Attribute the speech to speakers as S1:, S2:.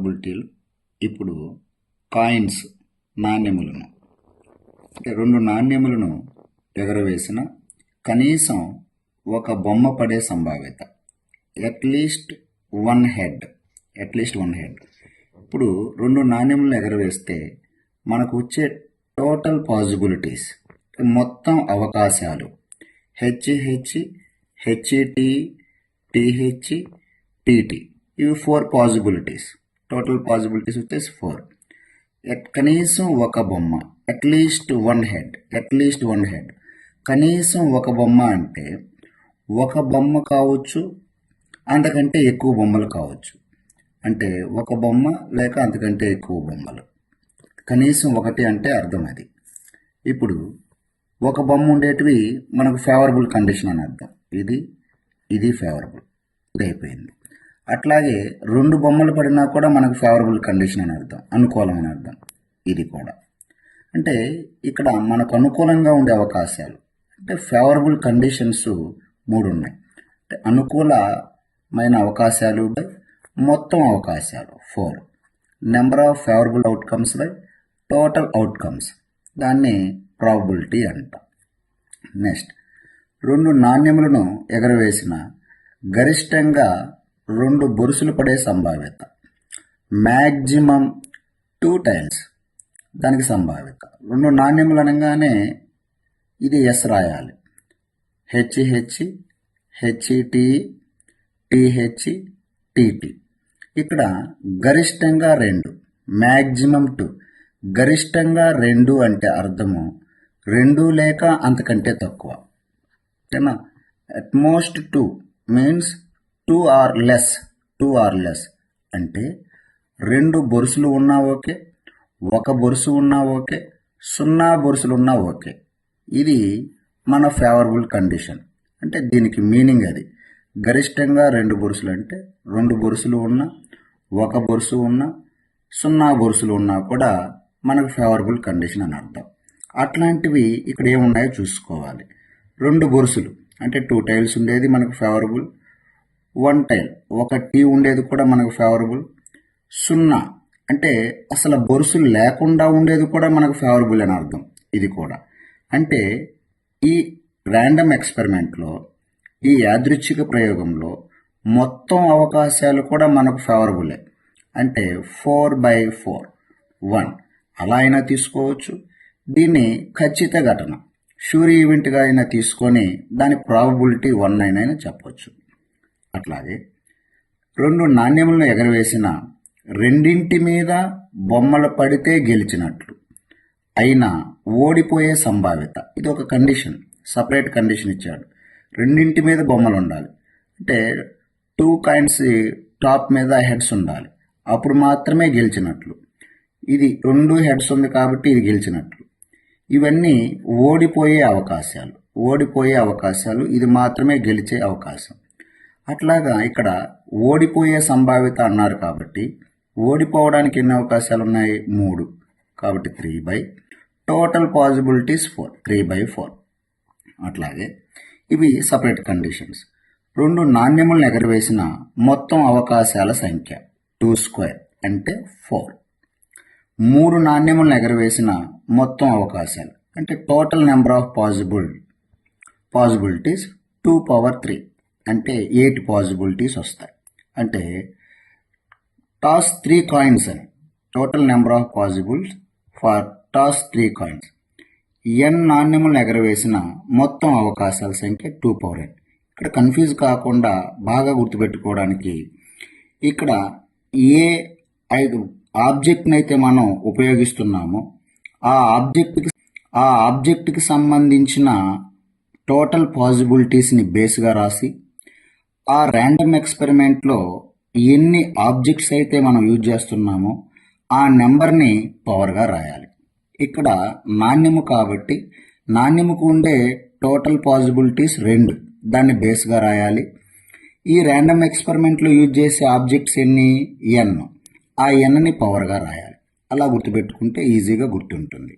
S1: ప్రాబబిలిటీలు ఇప్పుడు కాయిన్స్ నాణ్యములను అంటే రెండు నాణ్యములను ఎగరవేసిన కనీసం ఒక బొమ్మ పడే సంభావ్యత అట్లీస్ట్ వన్ హెడ్ ఇప్పుడు రెండు నాణ్యములను ఎగరవేస్తే మనకు వచ్చే టోటల్ పాసిబిలిటీస్ మొత్తం అవకాశాలు హెచ్ హెచ్ఈటి టిహెచ్ టిటి ఇవి 4 పాసిబిలిటీస్. టోటల్ పాసిబిలిటీస్ వచ్చేసి 4. కనీసం ఒక బొమ్మ అట్లీస్ట్ వన్ హెడ్ కనీసం ఒక బొమ్మ అంటే ఒక బొమ్మ కావచ్చు, అంతకంటే ఎక్కువ బొమ్మలు కావచ్చు. అంటే ఒక బొమ్మ లేక అంతకంటే ఎక్కువ బొమ్మలు, కనీసం ఒకటి అంటే అర్థం అది. ఇప్పుడు ఒక బొమ్మ ఉండేటివి మనకు ఫేవరబుల్ కండిషన్ అని అర్థం. ఇది ఫేవరబుల్, ఇది అయిపోయింది. అట్లాగే రెండు బొమ్మలు పడినా కూడా మనకు ఫేవరబుల్ కండిషన్ అని అర్థం, అనుకూలం అని అర్థం. ఇది కూడా అంటే ఇక్కడ మనకు అనుకూలంగా ఉండే అవకాశాలు అంటే ఫేవరబుల్ కండిషన్స్ 3 ఉన్నాయి. అంటే అనుకూలమైన అవకాశాలు బై మొత్తం అవకాశాలు 4. Number of favourable outcomes by total outcomes, దాన్ని ప్రాబబిలిటీ అంటాం. నెక్స్ట్, రెండు నాణ్యములను ఎగరవేసిన గరిష్టంగా 2 బొరుసులు పడే సంభావ్యత మ్యాక్సిమం 2 టైమ్స్, దానికి సంభావ్యత. రెండు నాణ్యములు అనగానే ఇది ఎస్ రాయాలి. HH HT T H TT. ఇక్కడ గరిష్టంగా 2, మ్యాక్సిమం 2. గరిష్టంగా 2 అంటే అర్థము 2 లేక అంతకంటే తక్కువ. ఓకేనా? అట్మోస్ట్ 2 మీన్స్ 2 ఆర్ లెస్ అంటే 2 బొరుసులు ఉన్నా ఓకే, 1 బొరుసు ఉన్నా ఓకే, 0 బొరుసులు ఉన్నా ఓకే. ఇది మన ఫేవరబుల్ కండిషన్. అంటే దీనికి మీనింగ్ అది. గరిష్టంగా 2 బొరుసులు అంటే 2 బొరుసులు ఉన్నా, 1 బొరుసు ఉన్నా, 0 బొరుసులు ఉన్నా కూడా మనకు ఫేవరబుల్ కండిషన్ అని అర్థం. అట్లాంటివి ఇక్కడ ఏమున్నాయో చూసుకోవాలి. 2 బొరుసులు అంటే 2 టైల్స్ ఉండేది మనకు ఫేవరబుల్, 1 టైల్ 1 టీ ఉండేది కూడా మనకు ఫేవరబుల్, 0 అంటే అసలు బొరుసులు లేకుండా ఉండేది కూడా మనకు ఫేవరబుల్ అని అర్థం. ఇది కూడా అంటే ఈ ర్యాండమ్ ఎక్స్పెరిమెంట్లో, ఈ యాదృచ్ఛిక ప్రయోగంలో మొత్తం అవకాశాలు కూడా మనకు ఫేవరబులే. అంటే 4/4 1 అలా అయినా తీసుకోవచ్చు. దీన్ని ఖచ్చిత ఘటన షూర్ ఈవెంట్గా అయినా తీసుకొని దాని ప్రాబబిలిటీ 1 అయినా చెప్పవచ్చు. అట్లాగే రెండు నాణ్యములను ఎగరవేసిన రెండింటి మీద బొమ్మలు పడితే గెలిచినట్లు అయినా ఓడిపోయే సంభావ్యత. ఇది ఒక కండిషన్, సపరేట్ కండిషన్ ఇచ్చాడు. రెండింటి మీద బొమ్మలు ఉండాలి అంటే 2 కాయిన్స్ టాప్ మీద హెడ్స్ ఉండాలి, అప్పుడు మాత్రమే గెలిచినట్లు. ఇది 2 హెడ్స్ ఉంది కాబట్టి ఇది గెలిచినట్లు. ఇవన్నీ ఓడిపోయే అవకాశాలు, ఇది మాత్రమే గెలిచే అవకాశం. అట్లాగా ఇక్కడ ఓడిపోయే సంభావ్యత అన్నారు కాబట్టి ఓడిపోవడానికి ఎన్ని అవకాశాలు ఉన్నాయి? 3. కాబట్టి 3/, టోటల్ పాసిబిలిటీస్ 4, 3/4. అట్లాగే ఇవి సపరేట్ కండిషన్స్. రెండు నాణ్యములను ఎగరవేసిన మొత్తం అవకాశాల సంఖ్య 2² అంటే 4. 3 నాణ్యములను ఎగరవేసిన మొత్తం అవకాశాలు అంటే టోటల్ నెంబర్ ఆఫ్ పాసిబిలిటీస్ 2/3 అంటే 8 పాసిబిలిటీస్ వస్తాయి. అంటే టాస్ 3 కాయిన్స్ అని total number of possibles for toss 3 coins. n నాణ్యములను ఎగరవేసిన మొత్తం అవకాశాల సంఖ్య 2/n. ఇక్కడ కన్ఫ్యూజ్ కాకుండా బాగా గుర్తుపెట్టుకోవడానికి ఇక్కడ ఏ ఆబ్జెక్ట్ని అయితే మనం ఉపయోగిస్తున్నామో ఆ ఆబ్జెక్ట్కి సంబంధించిన టోటల్ పాసిబిలిటీస్ని బేస్గా రాసి ఆ ర్యాండమ్ ఎక్స్పెరిమెంట్లో ఎన్ని ఆబ్జెక్ట్స్ అయితే మనం యూజ్ చేస్తున్నామో ఆ నెంబర్ని పవర్గా రాయాలి. ఇక్కడ నాణ్యము కాబట్టి నాణ్యముకు ఉండే టోటల్ పాసిబిలిటీస్ 2, దాన్ని బేస్గా రాయాలి. ఈ ర్యాండమ్ ఎక్స్పెరిమెంట్లో యూజ్ చేసే ఆబ్జెక్ట్స్ ఎన్ని? n. ఆ nని పవర్గా రాయాలి. అలా గుర్తుపెట్టుకుంటే ఈజీగా గుర్తుంటుంది.